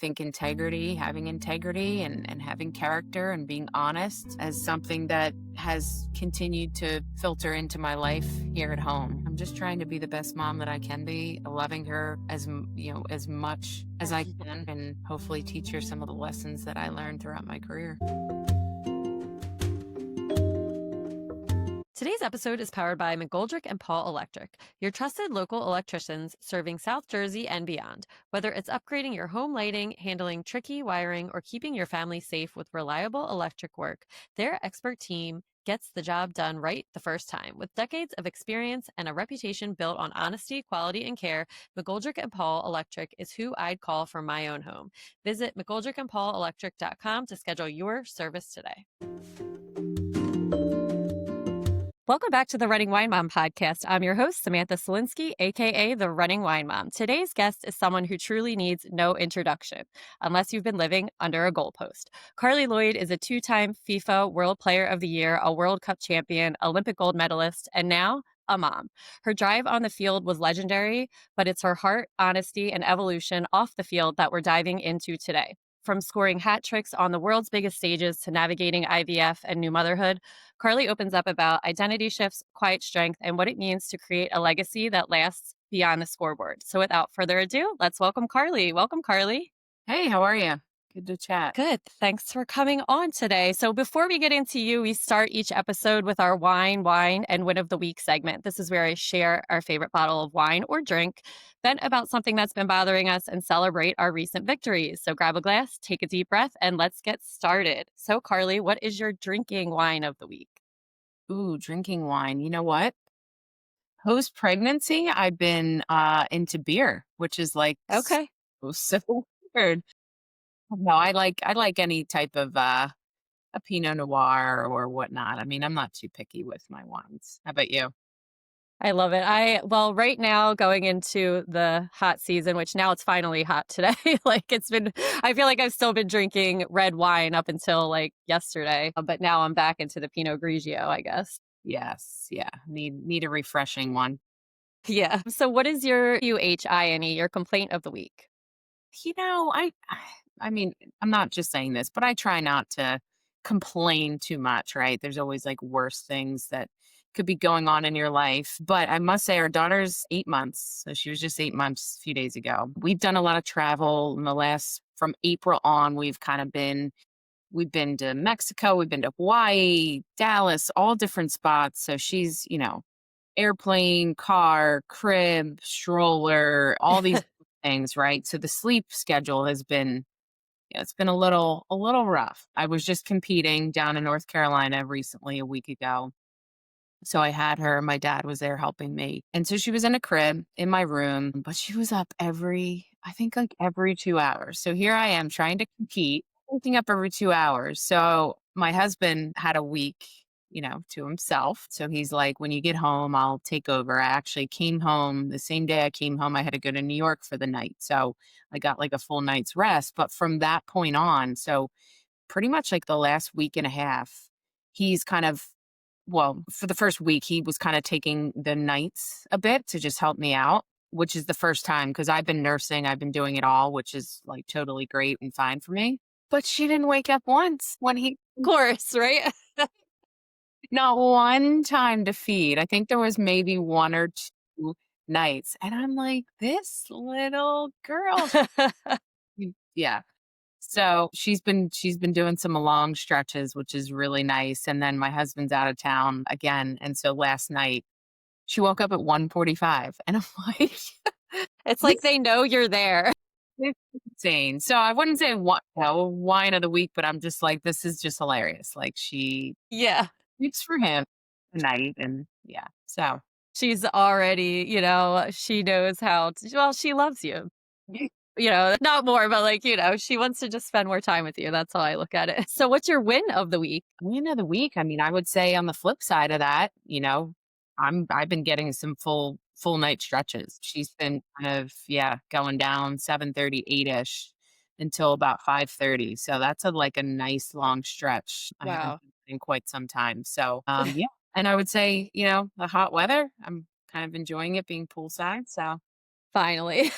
think having integrity and having character and being honest as something that has continued to filter into my life here at home. I'm just trying to be the best mom that I can be, loving her as much as I can, and hopefully teach her some of the lessons that I learned throughout my career. Today's episode is powered by McGoldrick and Paul Electric, your trusted local electricians serving South Jersey and beyond. Whether it's upgrading your home lighting, handling tricky wiring, or keeping your family safe with reliable electric work, their expert team gets the job done right the first time. With decades of experience and a reputation built on honesty, quality, and care, McGoldrick and Paul Electric is who I'd call for my own home. Visit McGoldrickandPaulElectric.com to schedule your service today. Welcome back to the Running Wine Mom podcast. I'm your host, Samantha Cieslinski, aka the Running Wine Mom. Today's guest is someone who truly needs no introduction, unless you've been living under a goalpost. Carli Lloyd is a two-time FIFA World Player of the Year, a World Cup champion, Olympic gold medalist, and now a mom. Her drive on the field was legendary, but it's her heart, honesty, and evolution off the field that we're diving into today. From scoring hat tricks on the world's biggest stages to navigating IVF and new motherhood, Carli opens up about identity shifts, quiet strength, and what it means to create a legacy that lasts beyond the scoreboard. So without further ado, let's welcome Carli. Welcome, Carli. Hey, how are you? Good to chat. Good. Thanks for coming on today. So before we get into you, we start each episode with our wine, and win of the week segment. This is where I share our favorite bottle of wine or drink, vent about something that's been bothering us, and celebrate our recent victories. So grab a glass, take a deep breath, and let's get started. So Carli, what is your drinking wine of the week? Ooh, drinking wine. You know what? Post-pregnancy, I've been into beer, which is like Okay. so weird. No, I like any type of a Pinot Noir or whatnot. I mean, I'm not too picky with my wines. How about you? I love it. Right now going into the hot season, which now it's finally hot today. I feel like I've still been drinking red wine up until like yesterday, but now I'm back into the Pinot Grigio, I guess. Yes, yeah. Need a refreshing one. Yeah. So what is your UHINE, your complaint of the week? You know, I mean, I'm not just saying this, but I try not to complain too much, right? There's always like worse things that could be going on in your life. But I must say, our daughter's 8 months. So she was just 8 months a few days ago. We've done a lot of travel in the from April on. We've been to Mexico, we've been to Hawaii, Dallas, all different spots. So she's, airplane, car, crib, stroller, all these things, right? So the sleep schedule has been, it's been a little rough. I was just competing down in North Carolina recently, a week ago. So I had her, my dad was there helping me. And so she was in a crib in my room, but she was up I think like every 2 hours. So here I am trying to compete, waking up every 2 hours. So my husband had a week, to himself. So he's like, when you get home, I'll take over. I actually came home the same day I came home. I had to go to New York for the night. So I got like a full night's rest. But from that point on, so pretty much like the last week and a half, he's kind of, well, for the first week, he was kind of taking the nights a bit to just help me out, which is the first time because I've been nursing. I've been doing it all, which is like totally great and fine for me. But she didn't wake up once when Of course, right? not one time to feed. I think there was maybe one or two nights. And I'm like, this little girl. Yeah. So she's been doing some long stretches, which is really nice. And then my husband's out of town again. And so last night she woke up at 1:45 and I'm like, It's like they know you're there. this is insane. So I wouldn't say wine of the week, but I'm just like, this is just hilarious. Like she Yeah. sleeps for him tonight. And yeah. So She's already, she knows she loves you. Not more, but she wants to just spend more time with you. That's how I look at it. So what's your win of the week? win of the week. I mean, I would say on the flip side of that, I've been getting some full night stretches. She's been kind of, going down 7:30, 8-ish until about 5:30. So that's like a nice long stretch. I haven't Wow. done in quite some time. So yeah. And I would say, the hot weather, I'm kind of enjoying it being poolside. So Finally.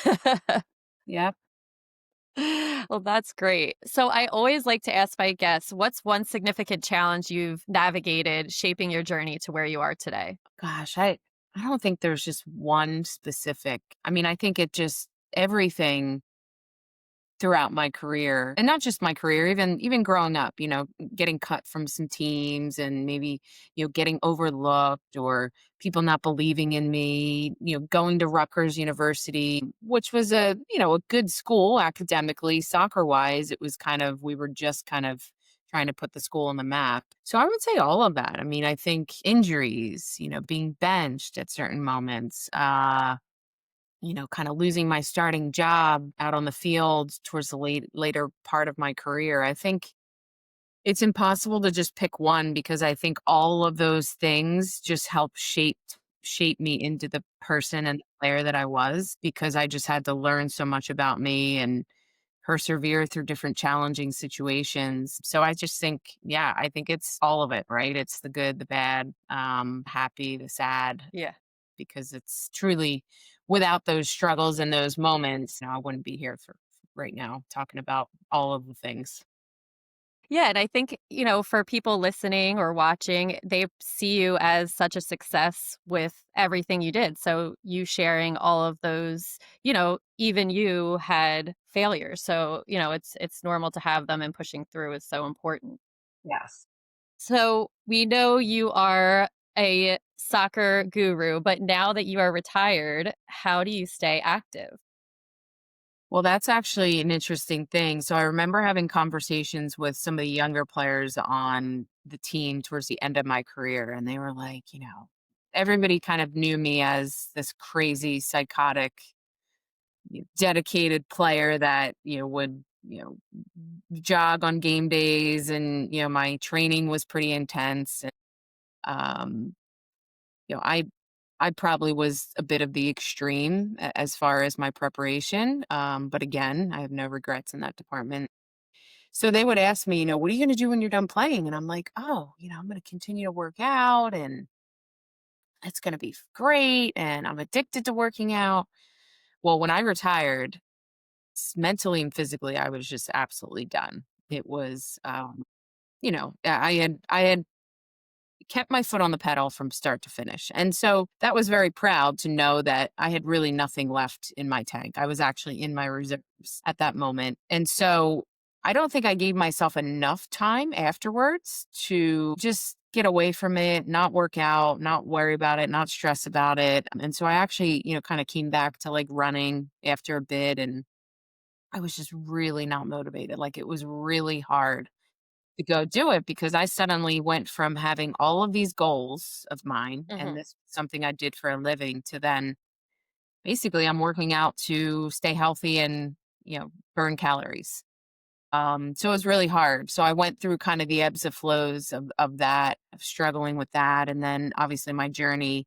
yeah. Well, that's great. So I always like to ask my guests, what's one significant challenge you've navigated shaping your journey to where you are today? Gosh, I don't think there's just one specific. I mean, I think it just everything throughout my career, and not just my career, even growing up, getting cut from some teams and maybe, getting overlooked or people not believing in me, going to Rutgers University, which was a good school academically, soccer-wise. It was kind of we were just kind of trying to put the school on the map. So I would say all of that. I mean, I think injuries, being benched at certain moments, kind of losing my starting job out on the field towards the later part of my career. I think it's impossible to just pick one because I think all of those things just help shape me into the person and the player that I was because I just had to learn so much about me and persevere through different challenging situations. So I just think, yeah, I think it's all of it, right? It's the good, the bad, happy, the sad, Yeah. because it's truly without those struggles and those moments, I wouldn't be here for right now talking about all of the things. Yeah, and I think, for people listening or watching, they see you as such a success with everything you did. So you sharing all of those, even you had failures. So, it's normal to have them and pushing through is so important. Yes. So we know you are a soccer guru, but now that you are retired, how do you stay active? Well, that's actually an interesting thing. So I remember having conversations with some of the younger players on the team towards the end of my career, and they were like, everybody kind of knew me as this crazy, psychotic, dedicated player that, would, jog on game days and, my training was pretty intense. And, um, you know, I I probably was a bit of the extreme as far as my preparation. But again, I have no regrets in that department. So they would ask me, what are you going to do when you're done playing? And I'm like, oh, I'm going to continue to work out and it's going to be great. And I'm addicted to working out. Well, when I retired, mentally and physically, I was just absolutely done. It was, I had kept my foot on the pedal from start to finish. And so that was very proud to know that I had really nothing left in my tank. I was actually in my reserves at that moment. And so I don't think I gave myself enough time afterwards to just get away from it, not work out, not worry about it, not stress about it. And so I actually, kind of came back to like running after a bit and I was just really not motivated. Like it was really hard to go do it because I suddenly went from having all of these goals of mine and Hmm. this something I did for a living to then basically I'm working out to stay healthy and, burn calories. So it was really hard. So I went through kind of the ebbs and flows of that, of struggling with that. And then obviously my journey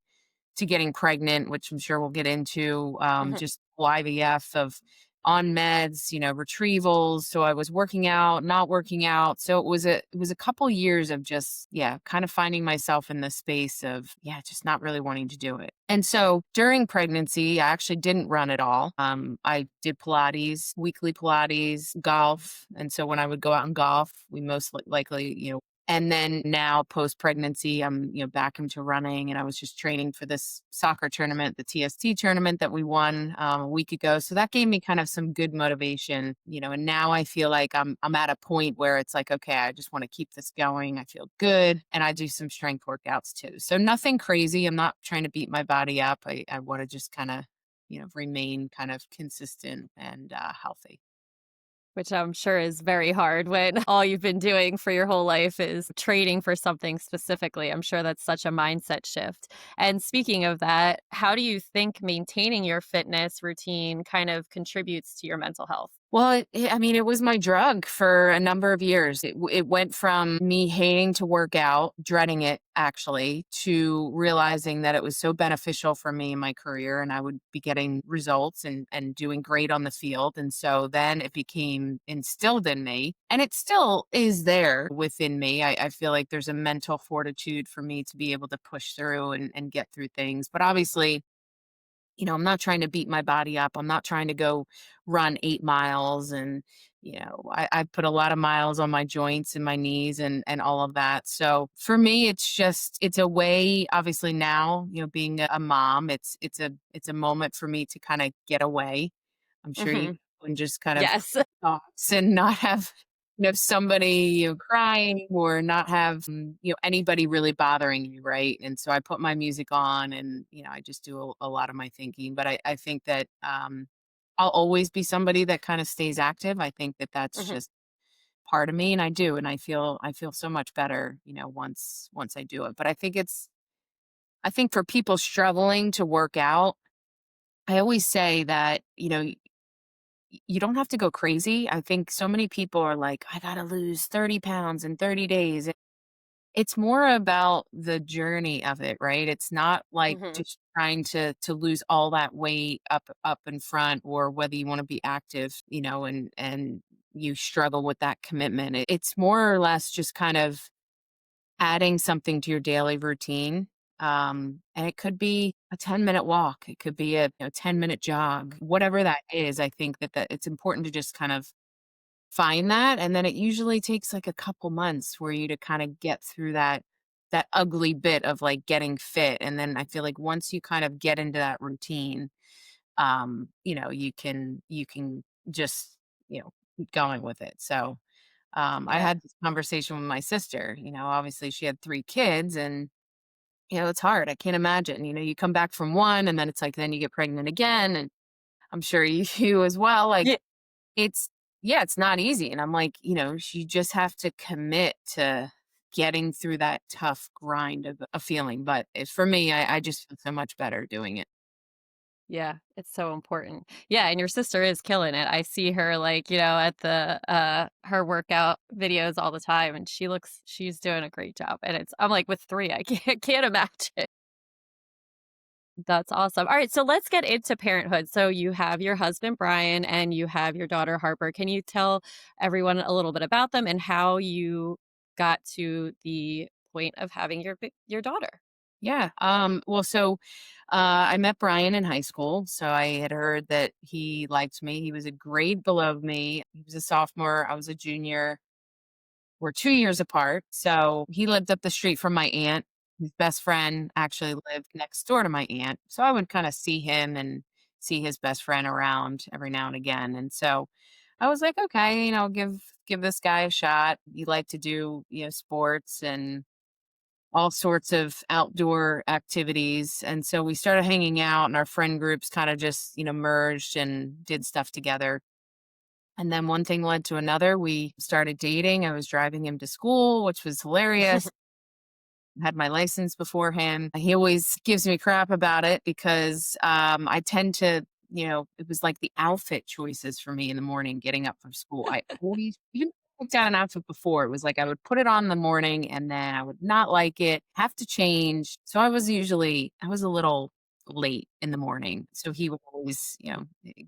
to getting pregnant, which I'm sure we'll get into, Hmm. just IVF of on meds, retrievals. So I was working out, not working out. So it was a couple years of just, yeah, kind of finding myself in the space of, yeah, just not really wanting to do it. And so during pregnancy, I actually didn't run at all. I did Pilates, weekly Pilates, golf. And so when I would go out and golf, we most likely, and then now post pregnancy, I'm, back into running and I was just training for this soccer tournament, the TST tournament that we won a week ago. So that gave me kind of some good motivation, and now I feel like I'm at a point where it's like, okay, I just want to keep this going. I feel good. And I do some strength workouts too. So nothing crazy. I'm not trying to beat my body up. I want to just kind of, remain kind of consistent and healthy. Which I'm sure is very hard when all you've been doing for your whole life is training for something specifically. I'm sure that's such a mindset shift. And speaking of that, how do you think maintaining your fitness routine kind of contributes to your mental health? Well, I mean, it was my drug for a number of years. It went from me hating to work out, dreading it actually, to realizing that it was so beneficial for me in my career and I would be getting results and doing great on the field. And so then it became instilled in me and it still is there within me. I feel like there's a mental fortitude for me to be able to push through and get through things. But obviously, I'm not trying to beat my body up. I'm not trying to go run 8 miles. And, I put a lot of miles on my joints and my knees and all of that. So for me, it's a way, obviously now, being a mom, it's a moment for me to kind of get away. I'm sure you Mhm. can just kind of Yes. thoughts and not have somebody crying or not have anybody really bothering you, right? And so I put my music on and I just do a lot of my thinking. But I think that I'll always be somebody that kind of stays active. I think that that's Mhm. just part of me, and I do, and I feel so much better once I do it. But I think for people struggling to work out, I always say that you don't have to go crazy. I think so many people are like, I got to lose 30 pounds in 30 days. It's more about the journey of it, right? It's not like Mhm. just trying to lose all that weight up in front, or whether you want to be active, and you struggle with that commitment. It's more or less just kind of adding something to your daily routine. And it could be a 10-minute walk. It could be a 10-minute jog, whatever that is. I think that it's important to just kind of find that. And then it usually takes like a couple months for you to kind of get through that ugly bit of like getting fit. And then I feel like once you kind of get into that routine, you can just, keep going with it. So I Yeah. had this conversation with my sister. Obviously she had 3 kids, and it's hard. I can't imagine. You come back from one, and then it's like then you get pregnant again, and I'm sure you as well. Like Yeah. it's yeah, it's not easy. And I'm like, you just have to commit to getting through that tough grind of a feeling. But for me, I just feel so much better doing it. Yeah, it's so important. Yeah, and your sister is killing it. I see her like, at the her workout videos all the time and she's doing a great job. And I'm like with 3, I can't imagine. That's awesome. All right, so let's get into parenthood. So you have your husband Brian and you have your daughter Harper. Can you tell everyone a little bit about them and how you got to the point of having your daughter? Yeah. Well, so I met Brian in high school. So I had heard that he liked me. He was a grade below me. He was a sophomore. I was a junior. We're 2 years apart. So he lived up the street from my aunt. His best friend actually lived next door to my aunt. So I would kind of see him and see his best friend around every now and again. And so I was like, okay, give this guy a shot. He liked to do, sports and all sorts of outdoor activities. And so we started hanging out, and our friend groups kind of just, merged and did stuff together. And then one thing led to another. We started dating. I was driving him to school, which was hilarious. Had my license before him. He always gives me crap about it because I tend to, it was like the outfit choices for me in the morning getting up from school. I always, even if I picked out an outfit before, it was like I would put it on in the morning and then I would not like it, have to change. So I was a little late in the morning. So he would always,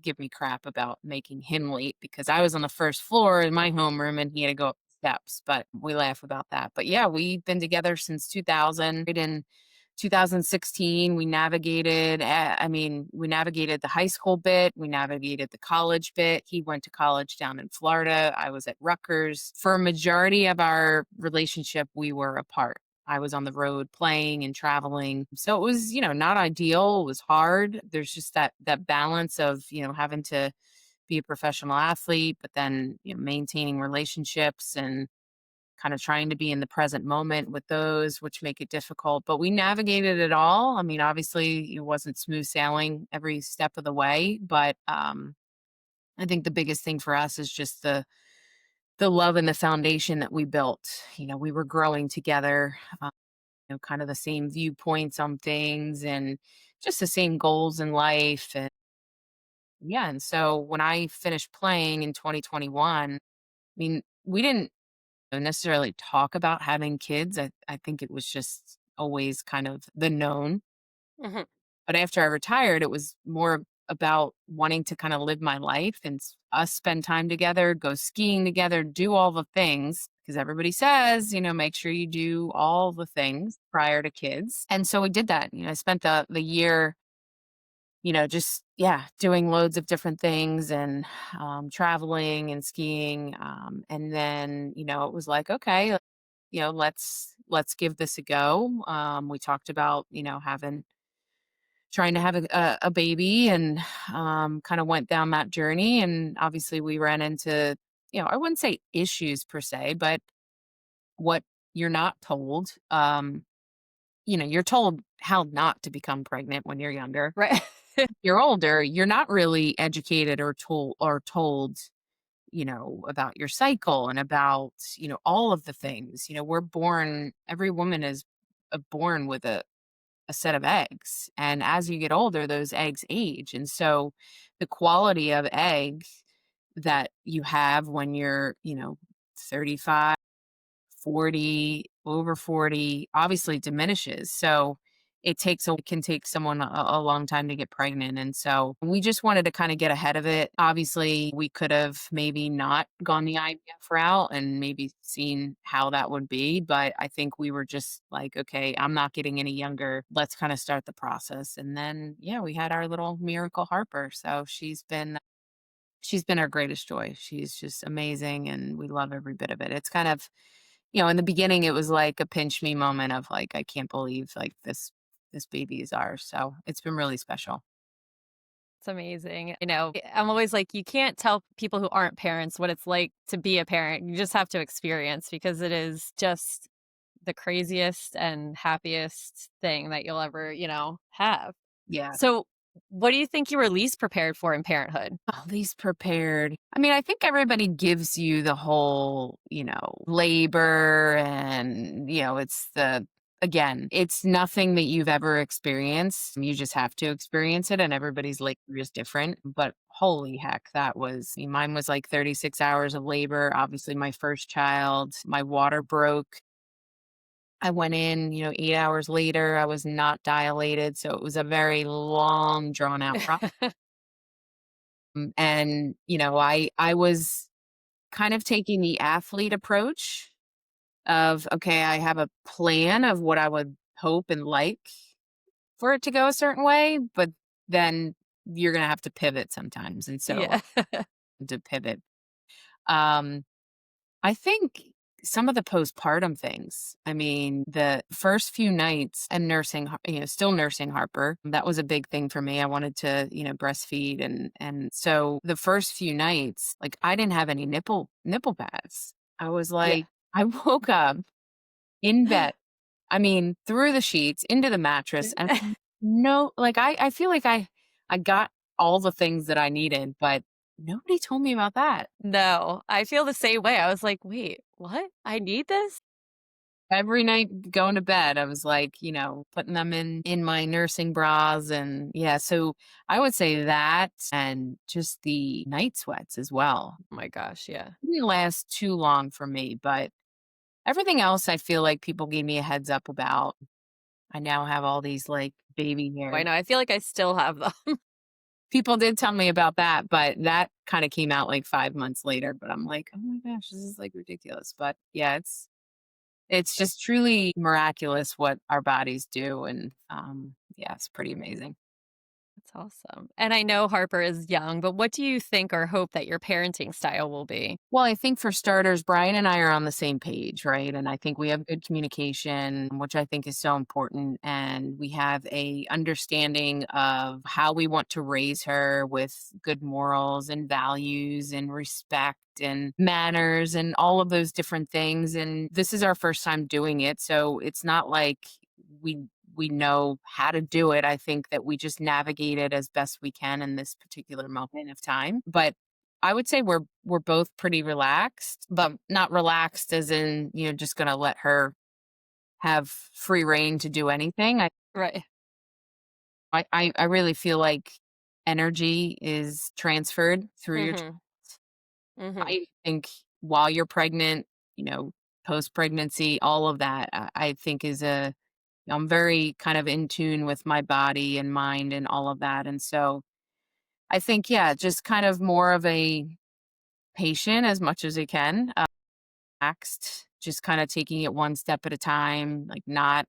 give me crap about making him late because I was on the first floor in my homeroom and he had to go up steps, but we laugh about that. But yeah, we've been together since 2000. In 2016, we navigated the high school bit, we navigated the college bit. He went to college down in Florida. I was at Rutgers. For a majority of our relationship, we were apart. I was on the road playing and traveling. So it was, not ideal. It was hard. There's just that balance of, having to be a professional athlete, but then maintaining relationships and kind of trying to be in the present moment with those, which make it difficult. But we navigated it all. I mean, obviously, it wasn't smooth sailing every step of the way, but I think the biggest thing for us is just the love and the foundation that we built. We were growing together. Kind of the same viewpoints on things and just the same goals in life. And yeah, and so when I finished playing in 2021, I mean, we didn't necessarily talk about having kids. I think it was just always kind of the known. Mhm. But after I retired, it was more about wanting to kind of live my life and us spend time together, go skiing together, do all the things. Because everybody says, make sure you do all the things prior to kids. And so we did that. I spent the year just, yeah, doing loads of different things and traveling and skiing. And then, it was like, okay, let's give this a go. We talked about, trying to have a baby and kind of went down that journey. And obviously, we ran into, I wouldn't say issues per se, but what you're not told. You're told how not to become pregnant when you're younger. Right. You're older, you're not really educated or told, about your cycle and about, all of the things. We're born, every woman is born with a set of eggs. And as you get older, those eggs age. And so the quality of eggs that you have when you're, 35, 40, over 40 obviously diminishes. So it can take someone a long time to get pregnant. And so we just wanted to kind of get ahead of it. Obviously, we could have maybe not gone the IVF route and maybe seen how that would be. But I think we were just like, okay, I'm not getting any younger. Let's kind of start the process. And then, yeah, we had our little miracle Harper. So she's been our greatest joy. She's just amazing, and we love every bit of it. It's kind of, in the beginning, it was like a pinch me moment of like, I can't believe like this baby is ours. So it's been really special. It's amazing. I'm always like, you can't tell people who aren't parents what it's like to be a parent. You just have to experience because it is just the craziest and happiest thing that you'll ever, have. Yeah. So, what do you think you were least prepared for in parenthood? At least prepared. I mean, I think everybody gives you the whole, labor and, again, it's nothing that you've ever experienced. You just have to experience it, and everybody's labor is different. But holy heck, mine was like 36 hours of labor. Obviously, my first child, my water broke. I went in, 8 hours later. I was not dilated. So it was a very long, drawn out process. And, I was kind of taking the athlete approach of, okay, I have a plan of what I would hope and like for it to go a certain way, but then you're going to have to pivot sometimes. And so Yeah. to pivot. Um, I think some of the postpartum things. I mean, the first few nights and still nursing Harper, that was a big thing for me. I wanted to, breastfeed and so the first few nights, like I didn't have any nipple pads. I was Yeah. like, I woke up in bed. I mean, through the sheets into the mattress and no, like I feel like I got all the things that I needed, but nobody told me about that. No, I feel the same way. I was like, "Wait, what? I need this?" Every night going to bed, I was like, putting them in my nursing bras and yeah, so I would say that and just the night sweats as well. Oh my gosh, yeah. Didn't last too long for me, but everything else I feel like people gave me a heads up about. I now have all these like baby I hairs. know, I feel like I still have them. People did tell me about that, but that kind of came out like 5 months later, but I'm like, "Oh my gosh, this is like ridiculous." But yeah, it's just truly miraculous what our bodies do, and, yeah, it's pretty amazing. That's awesome. And I know Harper is young, but what do you think or hope that your parenting style will be? Well, I think for starters, Brian and I are on the same page, right? And I think we have good communication, which I think is so important, and we have a understanding of how we want to raise her with good morals and values and respect and manners and all of those different things. And this is our first time doing it, so it's not like we we know how to do it. I think that we just navigate it as best we can in this particular moment of time. But I would say we're both pretty relaxed, but not relaxed as in, just gonna let her have free reign to do anything. Right. I really feel like energy is transferred through your Mhm. Mhm. I think while you're pregnant, you know, post-pregnancy, all of that, I think is I'm very kind of in tune with my body and mind and all of that. And so I think, yeah, just kind of more of a patient as much as I can, relaxed, just kind of taking it one step at a time, like not,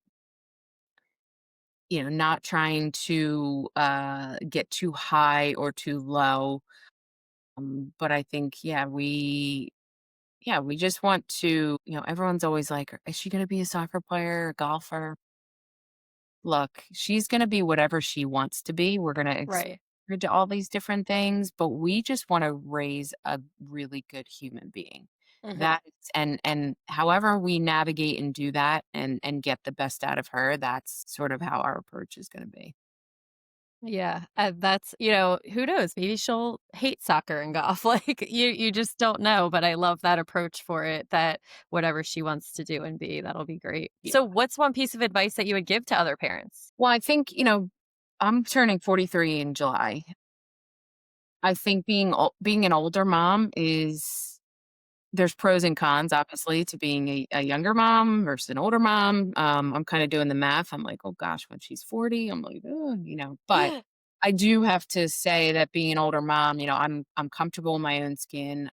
not trying to get too high or too low. But I think, we just want to, everyone's always like, is she going to be a soccer player, a golfer? Look, she's going to be whatever she wants to be. We're going to Right. her to all these different things, but we just want to raise a really good human being. Mhm. That is, and however we navigate and do that and get the best out of her, that's sort of how our approach is going to be. Yeah, that's who knows? Maybe she'll hate soccer and golf. Like you just don't know. But I love that approach for it. That whatever she wants to do and be, that'll be great. Yeah. So, what's one piece of advice that you would give to other parents? Well, I think, I'm turning 43 in July. I think being an older mom is there's pros and cons, obviously, to being a younger mom versus an older mom. I'm kind of doing the math. I'm like, oh gosh, when she's 40, I'm like, oh, but I do have to say that being an older mom, I'm comfortable in my own skin.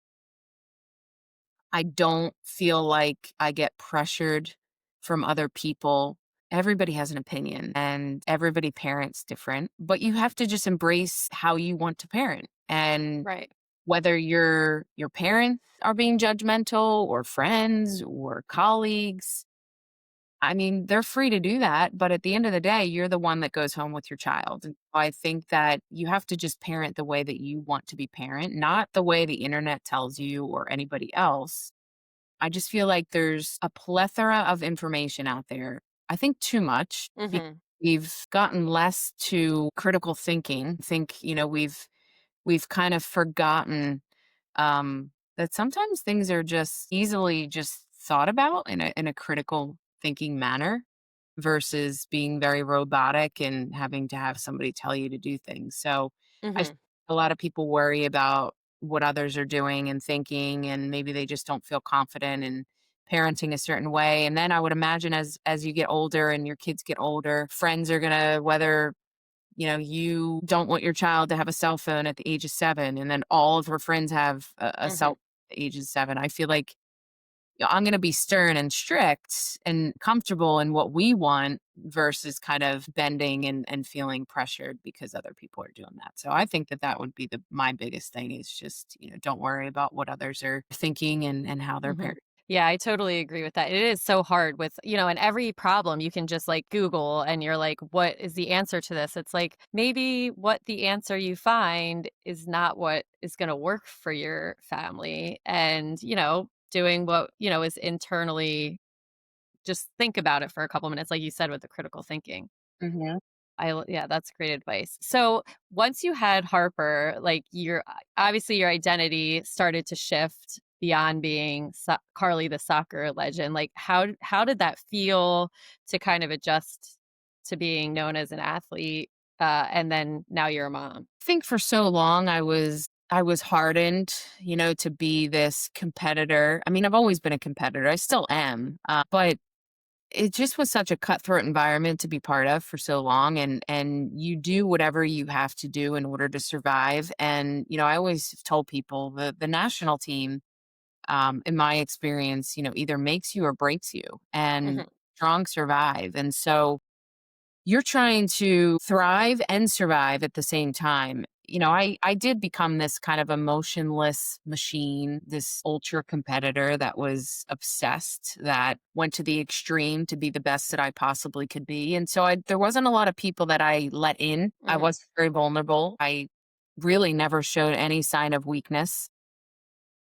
I don't feel like I get pressured from other people. Everybody has an opinion and everybody parents different, but you have to just embrace how you want to parent. And Right. whether your parents are being judgmental or friends or colleagues, I mean, they're free to do that, but at the end of the day, you're the one that goes home with your child. And I think that you have to just parent the way that you want to be parent, not the way the internet tells you or anybody else. I just feel like there's a plethora of information out there. I think too much. Mhm. We've gotten less to critical thinking. I think, we've kind of forgotten that sometimes things are just easily just thought about in a critical thinking manner versus being very robotic and having to have somebody tell you to do things. So I think Mhm. a lot of people worry about what others are doing and thinking, and maybe they just don't feel confident in parenting a certain way. And then I would imagine as you get older and your kids get older, friends are gonna whether you don't want your child to have a cell phone at the age of 7, and then all of her friends have a cell Mhm. phone at the age of 7. I feel like I'm gonna be stern and strict and comfortable in what we want versus kind of bending and feeling pressured because other people are doing that. So I think that would be my biggest thing is just, don't worry about what others are thinking and how they're Mhm. parent. Yeah, I totally agree with that. It is so hard with, and every problem you can just like Google and you're like, what is the answer to this? It's like maybe what the answer you find is not what is going to work for your family. And, doing what, is internally, just think about it for a couple minutes, like you said, with the critical thinking. Mhm. Yeah, that's great advice. So once you had Harper, like obviously your identity started to shift beyond being Carly the soccer legend. Like how did that feel to kind of adjust to being known as an athlete, and then now you're a mom? I think for so long I was hardened, to be this competitor. I mean, I've always been a competitor. I still am. But it just was such a cutthroat environment to be part of for so long, and you do whatever you have to do in order to survive. And I always told people the national team, in my experience, either makes you or breaks you, and Hmm. strong survive. And so you're trying to thrive and survive at the same time. I did become this kind of emotionless machine, this ultra competitor that was obsessed, that went to the extreme to be the best that I possibly could be. And so there wasn't a lot of people that I let in. I Hmm. was very vulnerable. I really never showed any sign of weakness.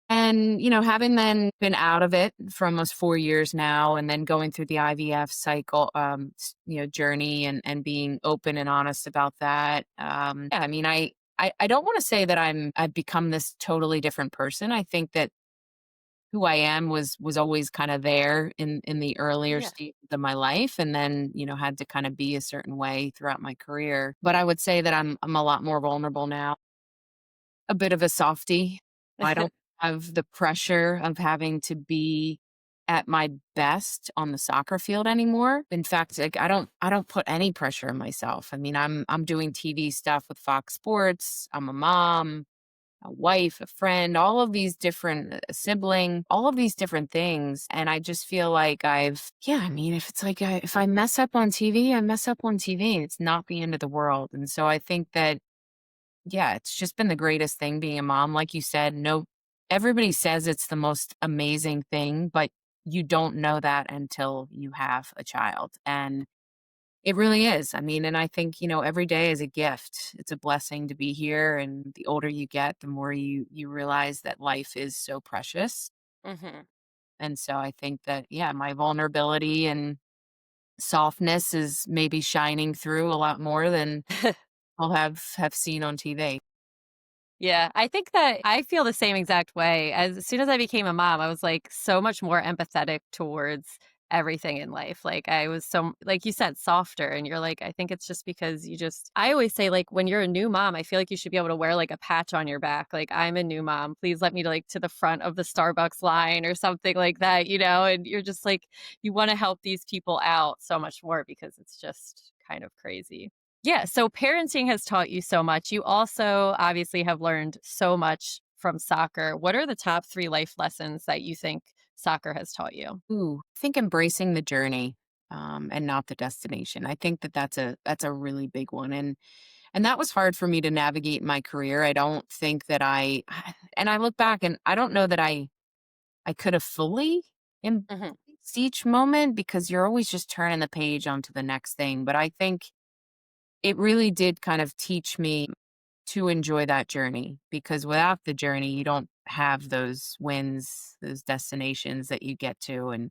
And, having then been out of it for almost 4 years now and then going through the IVF cycle, journey and being open and honest about that. Yeah, I mean, I don't want to say that I've become this totally different person. I think that who I am was always kind of there in the earlier Yeah. stages of my life, and then, had to kind of be a certain way throughout my career. But I would say that I'm a lot more vulnerable now, a bit of a softie. I don't have the pressure of having to be at my best on the soccer field anymore. In fact, like I don't put any pressure on myself. I mean, I'm doing TV stuff with Fox Sports. I'm a mom. a wife, a friend, all of these different a sibling, all of these different things. And I just feel like yeah, I mean, if it's like if I mess up on TV, I mess up on TV. It's not the end of the world. And so I think that, yeah, it's just been the greatest thing being a mom. Like you said, no, everybody says it's the most amazing thing, but you don't know that until you have a child. And it really is. I mean, and I think, every day is a gift. It's a blessing to be here. And the older you get, the more you realize that life is so precious. Mhm. And so I think that, yeah, my vulnerability and softness is maybe shining through a lot more than I'll have seen on TV. Yeah, I think that I feel the same exact way. As soon as I became a mom, I was like so much more empathetic towards everything in life. Like I was so like you said softer and you're like I think it's just because you just I always say like when you're a new mom, I feel like you should be able to wear like a patch on your back. Like I'm a new mom. Please let me like to the front of the Starbucks line or something like that, and you're just like you want to help these people out so much more because it's just kind of crazy. Yeah, so parenting has taught you so much. You also obviously have learned so much from soccer. What are the top 3 life lessons that you think soccer has taught you? Ooh, I think embracing the journey, and not the destination. I think that that's a really big one. And that was hard for me to navigate in my career. I don't think that and I look back and I don't know that I could have fully embraced Mhm, each moment because you're always just turning the page onto the next thing. But I think it really did kind of teach me to enjoy that journey because without the journey, you don't have those wins, those destinations that you get to. And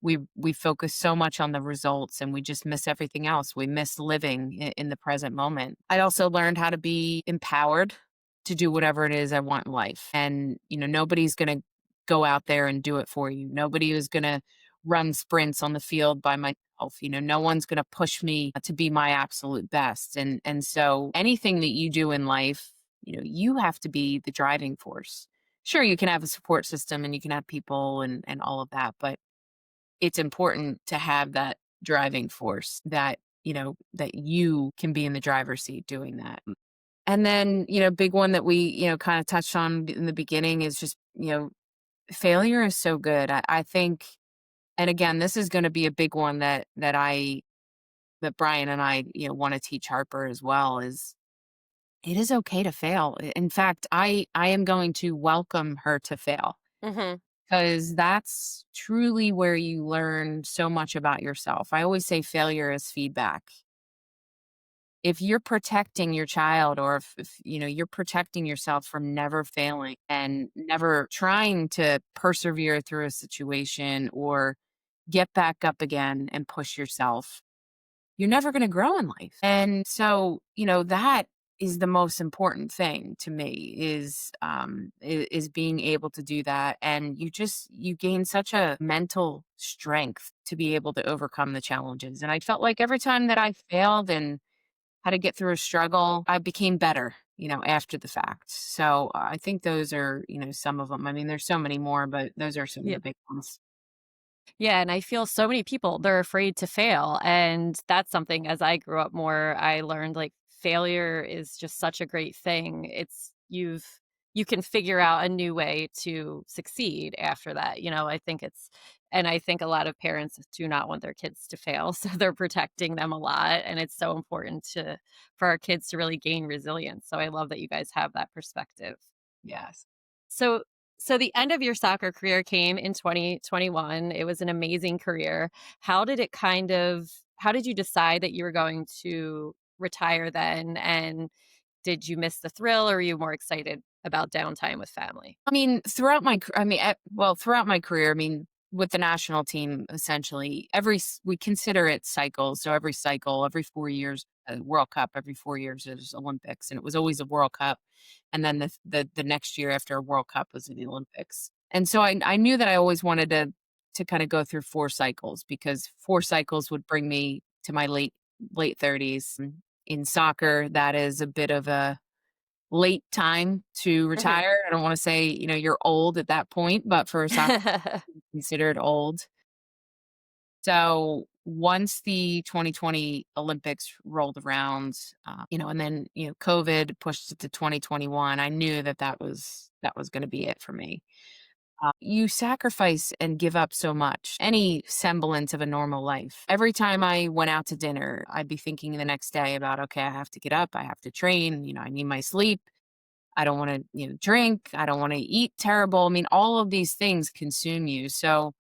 we focus so much on the results and we just miss everything else. We miss living in the present moment. I also learned how to be empowered to do whatever it is I want in life. And, nobody's going to go out there and do it for you. Nobody is going to run sprints on the field by myself. No one's going to push me to be my absolute best. And so anything that you do in life, you have to be the driving force. Sure, you can have a support system and you can have people and all of that, but it's important to have that driving force that you can be in the driver's seat doing that. And then, big one that we, kind of touched on in the beginning is just, failure is so good. I think, and again, this is going to be a big one that Brian and I, want to teach Harper as well is it is okay to fail. In fact, I am going to welcome her to fail. mhm. 'Cause that's truly where you learn so much about yourself. I always say failure is feedback. If you're protecting your child or if you're protecting yourself from never failing and never trying to persevere through a situation or get back up again and push yourself, you're never gonna grow in life. And so, that is the most important thing to me is being able to do that. And you gain such a mental strength to be able to overcome the challenges. And I felt like every time that I failed and had to get through a struggle, I became better, after the fact. So I think those are, some of them. I mean, there's so many more, but those are some of Yeah. the big ones. Yeah, and I feel so many people, they're afraid to fail, and that's something as I grew up more, I learned, like, failure is just such a great thing. You can figure out a new way to succeed after that, I think it's and I think a lot of parents do not want their kids to fail, so they're protecting them a lot, and it's so important for our kids to really gain resilience, so I love that you guys have that perspective. Yes. So so the end of your soccer career came in 2021. It was an amazing career. How did you decide that you were going to retire then? And did you miss the thrill or were you more excited about downtime with family? I mean, throughout my career, I mean, with the national team, essentially, we consider it cycles. So every cycle, every 4 years, World Cup, every 4 years is Olympics, and it was always a World Cup, and then the next year after a World Cup was the Olympics. And so I knew that I always wanted to kind of go through 4 cycles because 4 cycles would bring me to my late 30s. In soccer, that is a bit of a late time to Mhm. retire. I don't wanna say, you're old at that point, but for a soccer considered old. So, once the 2020 Olympics rolled around, and then, COVID pushed it to 2021, I knew that that was going to be it for me. You sacrifice and give up so much, any semblance of a normal life. Every time I went out to dinner, I'd be thinking the next day about, okay, I have to get up, I have to train, I need my sleep. I don't want to, drink. I don't want to eat terrible. I mean, all of these things consume you. So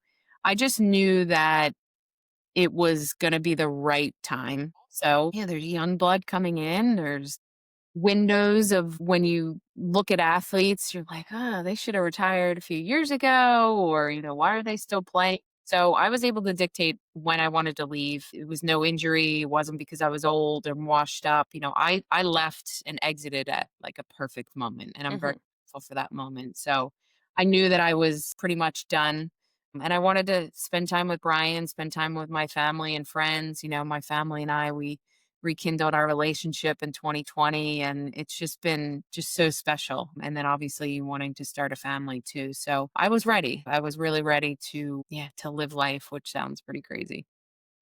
I just knew that it was going to be the right time. So, yeah, there's young blood coming in. There's windows of when you look at athletes, you're like, oh, they should have retired a few years ago, or, why are they still playing? So I was able to dictate when I wanted to leave. It was no injury. It wasn't because I was old and washed up. I left and exited at like a perfect moment. And I'm very Mhm. grateful for that moment. So I knew that I was pretty much done. And I wanted to spend time with Brian, spend time with my family and friends. My family and I, we rekindled our relationship in 2020, and it's just been just so special. And then obviously wanting to start a family too. So I was ready. I was really ready to, yeah, to live life, which sounds pretty crazy.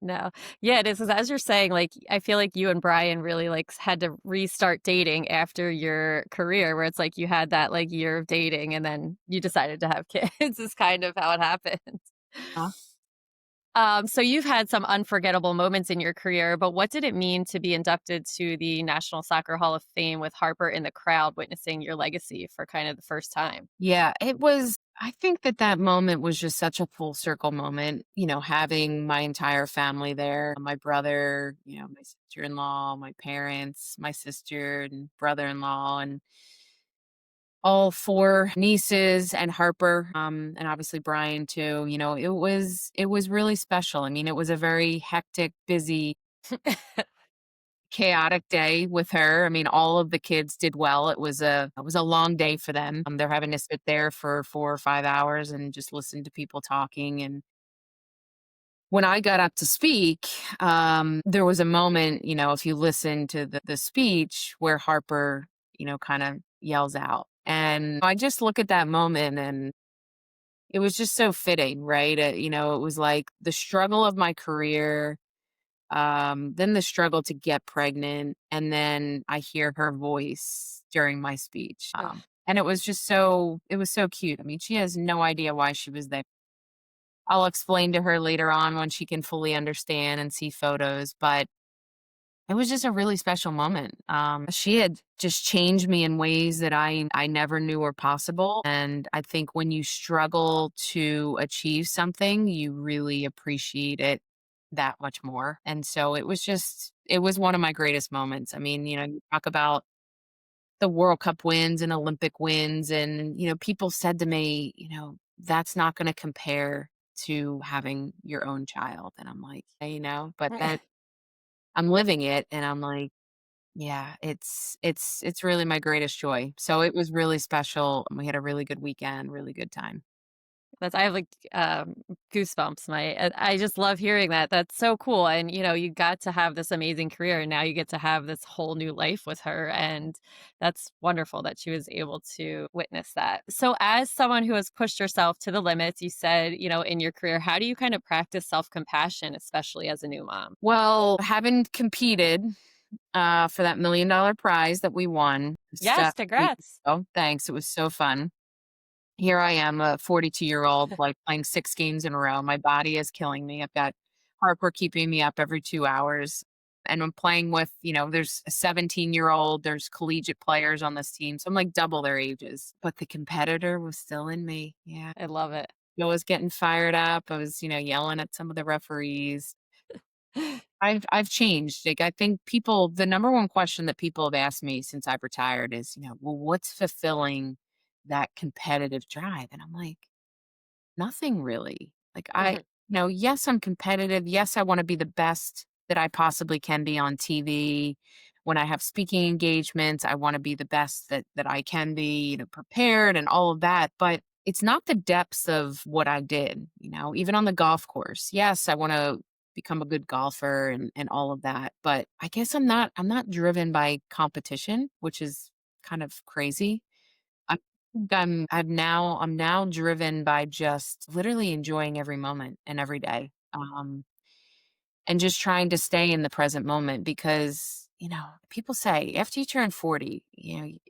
No. Yeah, it is, 'cause as you're saying, like, I feel like you and Brian really, like, had to restart dating after your career where it's like you had that, like, year of dating and then you decided to have kids is kind of how it happened. Huh? So you've had some unforgettable moments in your career, but what did it mean to be inducted to the National Soccer Hall of Fame with Harper in the crowd witnessing your legacy for kind of the first time? Yeah, it was. I think that that moment was just such a full circle moment, having my entire family there, my brother, my sister in law, my parents, my sister and brother in law, and all 4 nieces and Harper, and obviously Brian too. It was really special. I mean, it was a very hectic, busy, chaotic day with her. I mean, all of the kids did well. It was a long day for them. They're having to sit there for 4 or 5 hours and just listen to people talking. And when I got up to speak, there was a moment, if you listen to the speech where Harper, kind of yells out. And I just look at that moment and it was just so fitting, right? It was like the struggle of my career, then the struggle to get pregnant, and then I hear her voice during my speech. Ugh. And it was so cute. I mean, she has no idea why she was there. I'll explain to her later on when she can fully understand and see photos, but it was just a really special moment. She had just changed me in ways that I never knew were possible. And I think when you struggle to achieve something, you really appreciate it that much more. And so it was one of my greatest moments. I mean, you talk about the World Cup wins and Olympic wins, and people said to me, that's not going to compare to having your own child. And I'm like, but that I'm living it, and I'm like, yeah, it's really my greatest joy. So it was really special. We had a really good weekend, really good time. I have, like, goosebumps. I just love hearing that. That's so cool, and, you got to have this amazing career, and now you get to have this whole new life with her, and that's wonderful that she was able to witness that. So as someone who has pushed herself to the limits, you said, in your career, how do you kind of practice self-compassion, especially as a new mom? Well, having competed for that $1 million prize that we won Yes, 7 weeks congrats. ago. Thanks. It was so fun. Here I am, a 42-year-old, like playing 6 games in a row. My body is killing me. I've got Harper keeping me up every 2 hours. And I'm playing with, there's a 17-year-old, there's collegiate players on this team. So I'm like double their ages. But the competitor was still in me. Yeah. I love it. I was getting fired up. I was, yelling at some of the referees. I've changed. Like, I think the number one question that people have asked me since I've retired is, well, what's fulfilling that competitive drive? And I'm like, nothing really. Like, Mhm. yes, I'm competitive. Yes, I want to be the best that I possibly can be on TV. When I have speaking engagements, I want to be the best that I can be, prepared and all of that. But it's not the depths of what I did, even on the golf course. Yes, I want to become a good golfer and all of that. But I guess I'm not driven by competition, which is kind of crazy. I think I'm now driven by just literally enjoying every moment and every day. and just trying to stay in the present moment because, people say after you turn 40,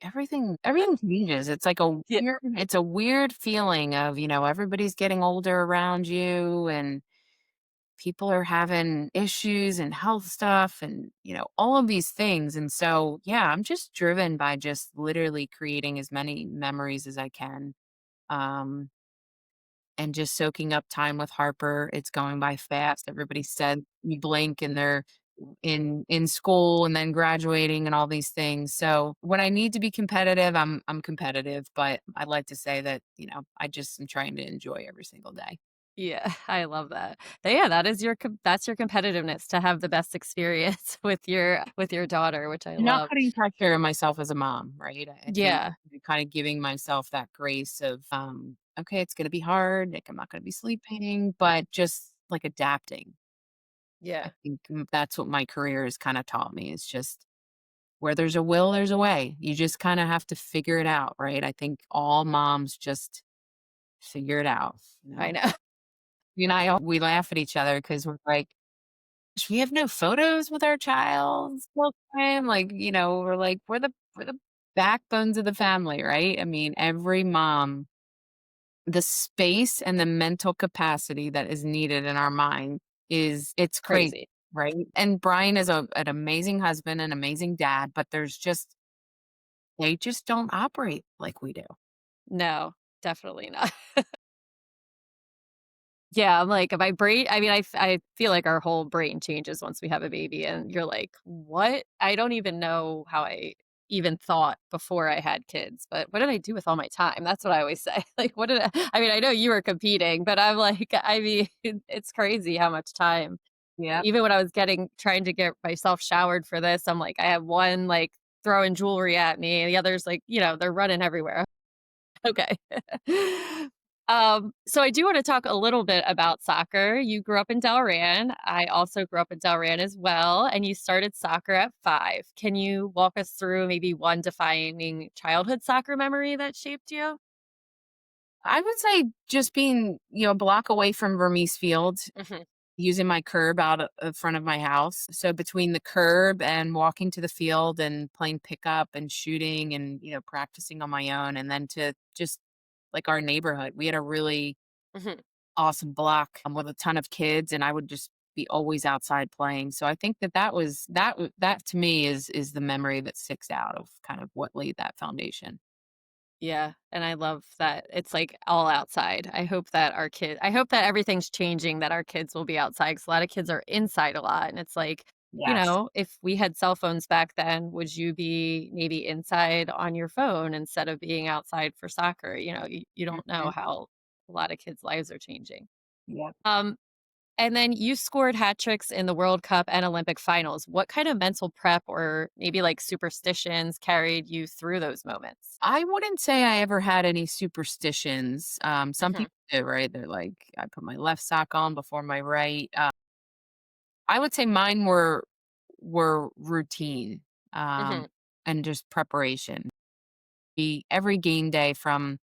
everything changes. It's like Yeah. it's a weird feeling of, everybody's getting older around you and people are having issues and health stuff and, all of these things. And so, yeah, I'm just driven by just literally creating as many memories as I can. Um, and just soaking up time with Harper. It's going by fast. Everybody said you blink and they're in school and then graduating and all these things. So when I need to be competitive, I'm competitive, but I like to say that, I just am trying to enjoy every single day. Yeah, I love that. Yeah, that is that's your competitiveness to have the best experience with your daughter, which I And not love. putting pressure on myself as a mom, right? I think Yeah, kind of giving myself that grace of, okay, it's going to be hard. Like I'm not going to be sleeping, but just like adapting. I yeah, think that's what my career has kind of taught me. It's just where there's a will, there's a way. You just kind of have to figure it out, right? I think all moms just figure it out, I know. we laugh at each other because we're like, we have no photos with our child full time. Like, we're like, we're the backbones of the family, right? I mean, every mom, the space and the mental capacity that is needed in our mind it's crazy, Crazy. right? And Brian is an amazing husband, an amazing dad, but they just don't operate like we do. No, definitely not. Yeah, I'm like, my brain I mean, I feel like our whole brain changes once we have a baby, and you're like, "What? I don't even know how I even thought before I had kids, but what did I do with all my time?" That's what I always say. Like, what did I mean, I know you were competing, but I'm like, I mean, it's crazy how much time Yeah. even when I was trying to get myself showered for this, I'm like, I have one, like, throwing jewelry at me, and the other's like, they're running everywhere. Okay. So I do want to talk a little bit about soccer. You grew up in Delran. I also grew up in Delran as well, and you started soccer at 5. Can you walk us through maybe one defining childhood soccer memory that shaped you? I would say just being, a block away from Vermees Field, Mhm, using my curb out of front of my house. So between the curb and walking to the field and playing pickup and shooting and, practicing on my own, and then to just like our neighborhood, we had a really mhm. awesome block with a ton of kids, and I would just be always outside playing. So I think that to me is the memory that sticks out of kind of what laid that foundation. Yeah, and I love that it's, like, all outside. I hope that everything's changing, that our kids will be outside, 'cause a lot of kids are inside a lot, and it's like, Yes. if we had cell phones back then, would you be maybe inside on your phone instead of being outside for soccer? You don't know Mhm. how a lot of kids' lives are changing. Yep. Um, and then you scored hat tricks in the World Cup and Olympic finals. What kind of mental prep or maybe, like, superstitions carried you through those moments? I wouldn't say I ever had any superstitions. Some Mhm, people do, right? They're like, I put my left sock on before my right. I would say mine were routine, um, mhm, and just preparation. Every game day from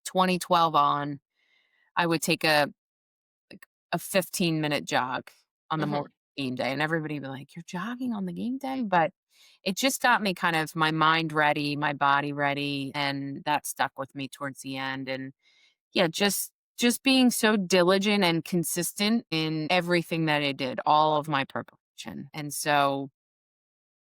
2012 on, I would take a 15-minute jog on the mhm. morning game day, and everybody would be like, "You're jogging on the game day?" But it just got me kind of my mind ready, my body ready, and that stuck with me towards the end. And yeah, just being so diligent and consistent in everything that I did, all of my preparation. And so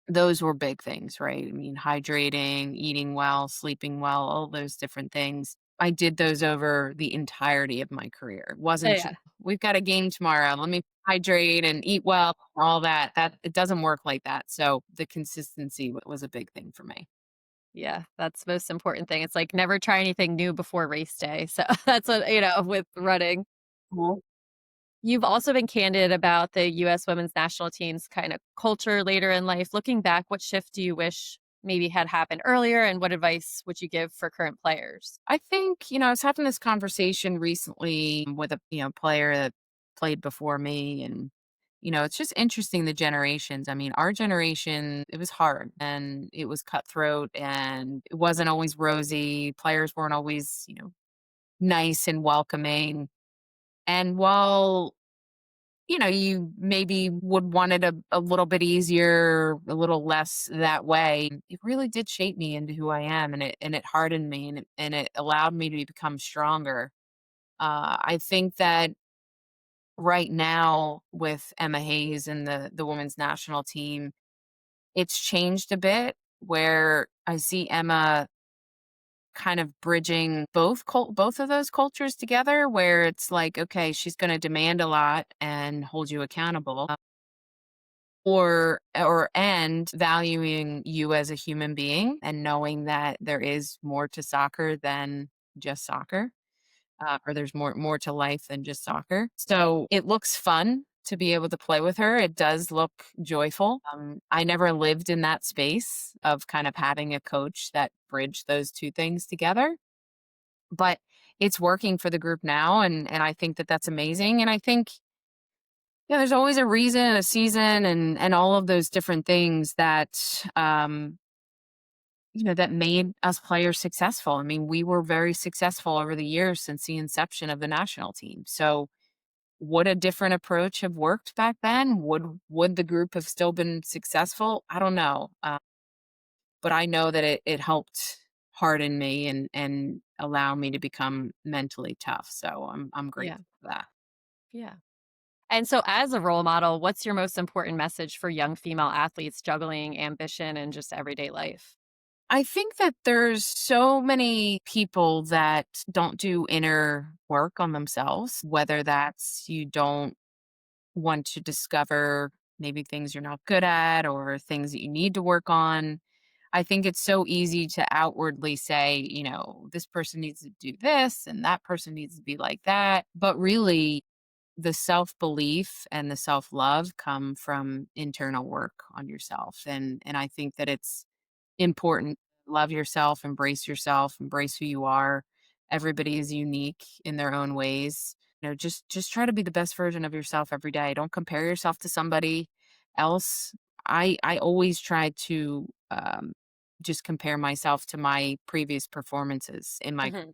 those were big things, right? I mean, hydrating, eating well, sleeping well, all those different things. I did those over the entirety of my career. It wasn't just, Yeah, we've got a game tomorrow. Let me hydrate and eat well, all that. That it doesn't work like that. So the consistency was a big thing for me. yeah, that's the most important thing. It's like never try anything new before race day. So that's what, with running. Cool. You've also been candid about the US women's national team's kind of culture later in life. Looking back, what shift do you wish maybe had happened earlier and what advice would you give for current players? I think, I was having this conversation recently with a, player that played before me. And, it's just interesting the generations. I mean, our generation, it was hard and it was cutthroat and it wasn't always rosy. Players weren't always, nice and welcoming. And while you maybe would want it a little bit easier, a little less that way. It really did shape me into who I am, and it hardened me, and it allowed me to become stronger. I think that right now with Emma Hayes and the women's national team, it's changed a bit where I see Emma kind of bridging both of those cultures together, where it's like, okay, she's going to demand a lot and hold you accountable, or valuing you as a human being and knowing that there is more to soccer than just soccer, or there's more to life than just soccer. So it looks fun to be able to play with her. It does look joyful. I never lived in that space of kind of having a coach that bridged those two things together, but it's working for the group now, and I think that that's amazing. And I think, yeah, there's always a reason, a season, and all of those different things that that made us players successful. I mean, we were very successful over the years since the inception of the national team. So would a different approach have worked back then? Would the group have still been successful? I don't know. But I know that it helped harden me and allow me to become mentally tough. So I'm Yeah. grateful for that. Yeah. And so, as a role model, what's your most important message for young female athletes juggling ambition and just everyday life? I think that there's so many people that don't do inner work on themselves, whether that's you don't want to discover maybe things you're not good at or things that you need to work on. I think it's so easy to outwardly say, this person needs to do this and that person needs to be like that. But really, the self belief and the self love come from internal work on yourself. And I think that it's important. Love yourself, embrace who you are. Everybody is unique in their own ways. Just try to be the best version of yourself every day. Don't compare yourself to somebody else. I always try to just compare myself to my previous performances in my Mhm.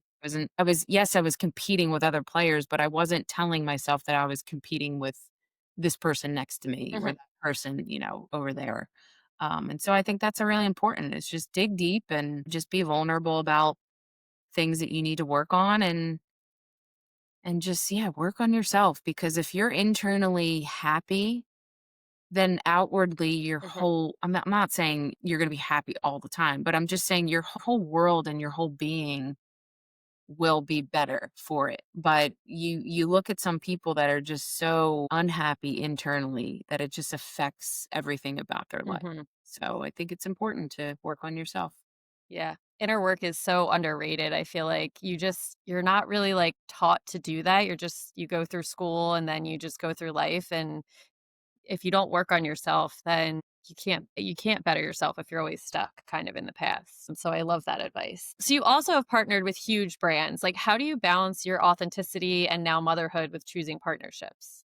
I was yes, I was competing with other players, but I wasn't telling myself that I was competing with this person next to me or Mhm. that person, over there. And so I think that's a really important is just dig deep and just be vulnerable about things that you need to work on and just yeah, work on yourself because if you're internally happy, then outwardly your Mhm. whole I'm not saying you're going to be happy all the time, but I'm just saying your whole world and your whole being will be better for it. But you look at some people that are just so unhappy internally that it just affects everything about their life. Mhm. So I think it's important to work on yourself. Yeah. Inner work is so underrated. I feel like you're not really like taught to do that. You go through school and then you just go through life, and if you don't work on yourself, then you can't better yourself if you're always stuck kind of in the past. And so I love that advice. So you also have partnered with huge brands. Like, how do you balance your authenticity and now motherhood with choosing partnerships?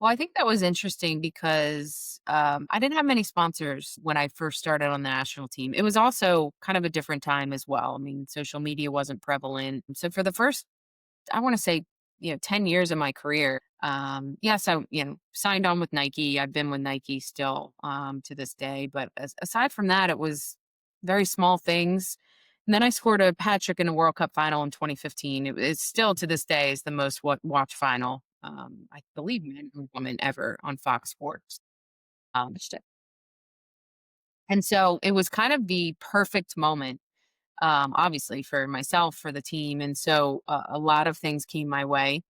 Well, I think that was interesting because I didn't have many sponsors when I first started on the national team. It was also kind of a different time as well. I mean, social media wasn't prevalent. So for the first, I want to say, 10 years of my career, yes, I, signed on with Nike. I've been with Nike still to this day. But aside from that, it was very small things. And then I scored a hat trick in a World Cup final in 2015. It's still to this day is the most watched final, I believe, men or woman ever on Fox Sports. Watched it. And so it was kind of the perfect moment, obviously, for myself, for the team. And so a lot of things came my way.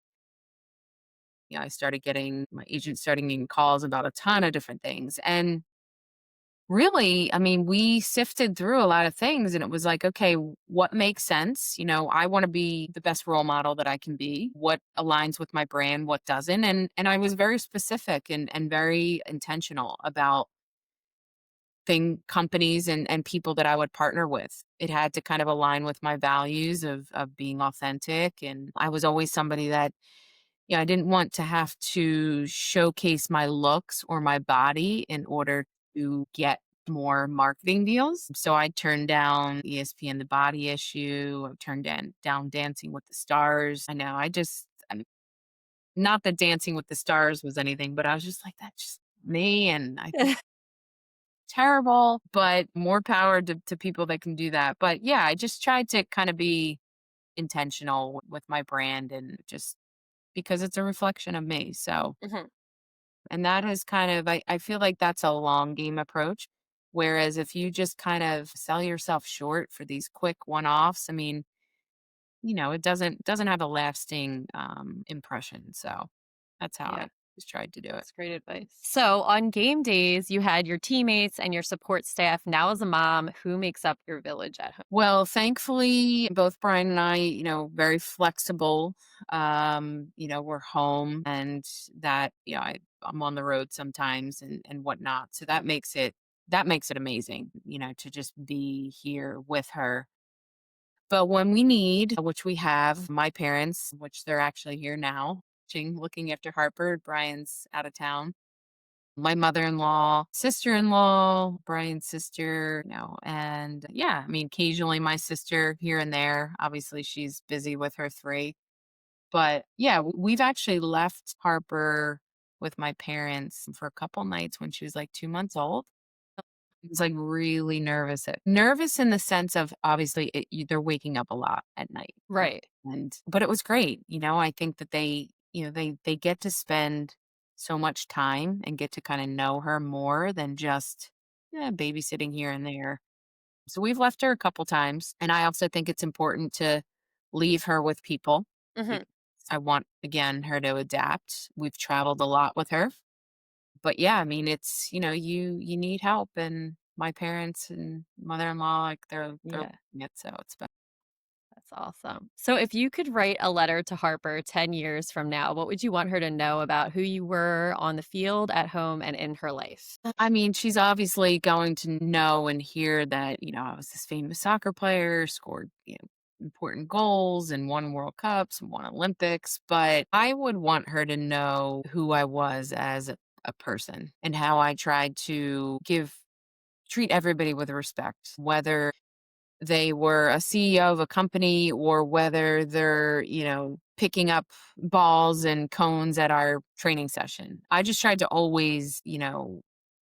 I started getting my agent starting getting calls about a ton of different things. And really, I mean, we sifted through a lot of things and it was like, okay, what makes sense? I want to be the best role model that I can be. What aligns with my brand, what doesn't? And I was very specific and very intentional about companies and people that I would partner with. It had to kind of align with my values of being authentic. And I was always somebody that I didn't want to have to showcase my looks or my body in order to get more marketing deals. So I turned down ESPN The Body Issue. I turned down Dancing with the Stars. I know. Not that Dancing with the Stars was anything, but I was just like, "That's just me," and I think terrible, but more power to people that can do that. But, yeah, I just tried to kinda be intentional with my brand and just because it's a reflection of me, so Mhm. and that is kind of I feel like that's a long game approach, whereas if you just kind of sell yourself short for these quick one-offs, I mean, it doesn't have a lasting, impression, so that's how Yeah. I just tried to do it. That's great advice. So, on game days, you had your teammates and your support staff. Now, as a mom, who makes up your village at home? Well, thankfully, both Brian and I, very flexible. We're home and that, I'm on the road sometimes and whatnot. So that makes it amazing, to just be here with her. But when we need, which we have, my parents, which they're actually here now, looking after Harper, Brian's out of town, my mother-in-law, sister-in-law, Brian's sister, and yeah, I mean, occasionally my sister here and there. Obviously, she's busy with her three. But yeah, we've actually left Harper with my parents for a couple nights when she was like 2 months old. I was like really nervous in the sense of obviously they're waking up a lot at night, right? Right. And but it was great. I think that they get to spend so much time and get to kind of know her more than just babysitting here and there. So we've left her a couple times, and I also think it's important to leave her with people Hmm. because I want again her to adapt. We've traveled a lot with her, but yeah, I mean, it's you need help, and my parents and mother-in-law, like, they're Yeah. loving it, so it's been That's awesome. So, if you could write a letter to Harper 10 years from now, what would you want her to know about who you were on the field, at home, and in her life? I mean, she's obviously going to know and hear that, I was this famous soccer player, scored, important goals and won World Cups and won Olympics, but I would want her to know who I was as a person and how I tried to treat everybody with respect, whether they were a CEO of a company or whether they're, picking up balls and cones at our training session. I just tried to always,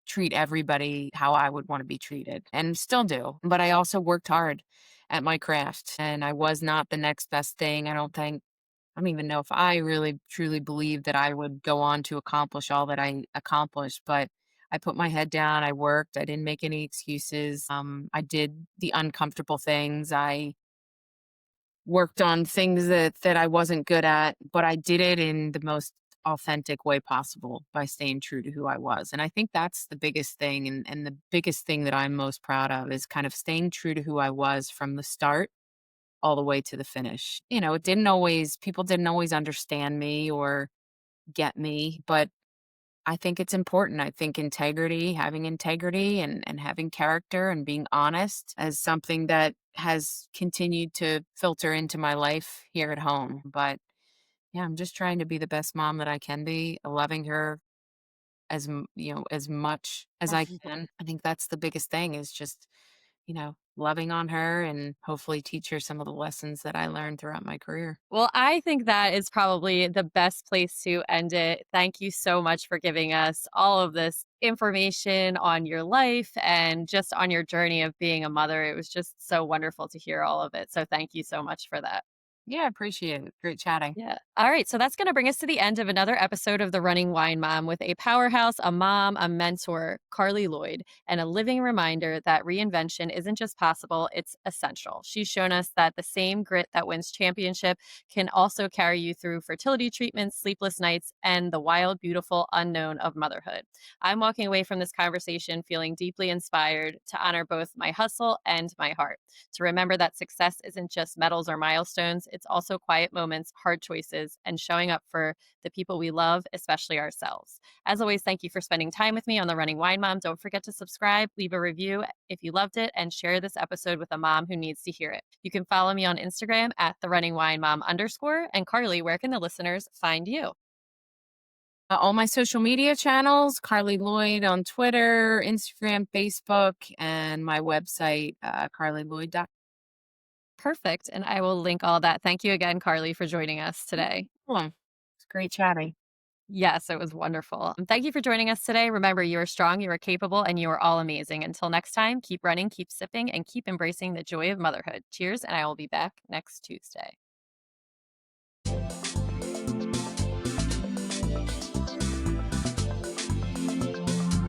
treat everybody how I would want to be treated and still do. But I also worked hard at my craft and I was not the next best thing. I don't even know if I really truly believed that I would go on to accomplish all that I accomplished, but I put my head down. I worked. I didn't make any excuses. I did the uncomfortable things. I worked on things that I wasn't good at, but I did it in the most authentic way possible by staying true to who I was. And I think that's the biggest thing and the biggest thing that I'm most proud of is kind of staying true to who I was from the start all the way to the finish. It didn't always people didn't always understand me or get me, but I think it's important. I think having integrity and having character and being honest as something that has continued to filter into my life here at home. But yeah, I'm just trying to be the best mom that I can be, loving her as much as I can. I think that's the biggest thing is just, loving on her and hopefully teach her some of the lessons that I learned throughout my career. Well, I think that is probably the best place to end it. Thank you so much for giving us all of this information on your life and just on your journey of being a mother. It was just so wonderful to hear all of it. So, thank you so much for that. Yeah, I appreciate it. Great chatting. Yeah. All right. So that's going to bring us to the end of another episode of The Running Wine Mom with a powerhouse, a mom, a mentor, Carli Lloyd, and a living reminder that reinvention isn't just possible, it's essential. She's shown us that the same grit that wins championship can also carry you through fertility treatments, sleepless nights, and the wild, beautiful unknown of motherhood. I'm walking away from this conversation feeling deeply inspired to honor both my hustle and my heart, to remember that success isn't just medals or milestones, it's also quiet moments, hard choices, and showing up for the people we love, especially ourselves. As always, thank you for spending time with me on The Running Wine Mom. Don't forget to subscribe, leave a review if you loved it, and share this episode with a mom who needs to hear it. You can follow me on Instagram at The Running Wine Mom _. And Carli, where can the listeners find you? All my social media channels, Carli Lloyd on Twitter, Instagram, Facebook, and my website, carlilloyd.com. Perfect. And I will link all that. Thank you again, Carli, for joining us today. great chatting. Yes, it was wonderful. Thank you for joining us today. Remember, you are strong, you are capable, and you are all amazing. Until next time, keep running, keep sipping, and keep embracing the joy of motherhood. Cheers, and I will be back next Tuesday.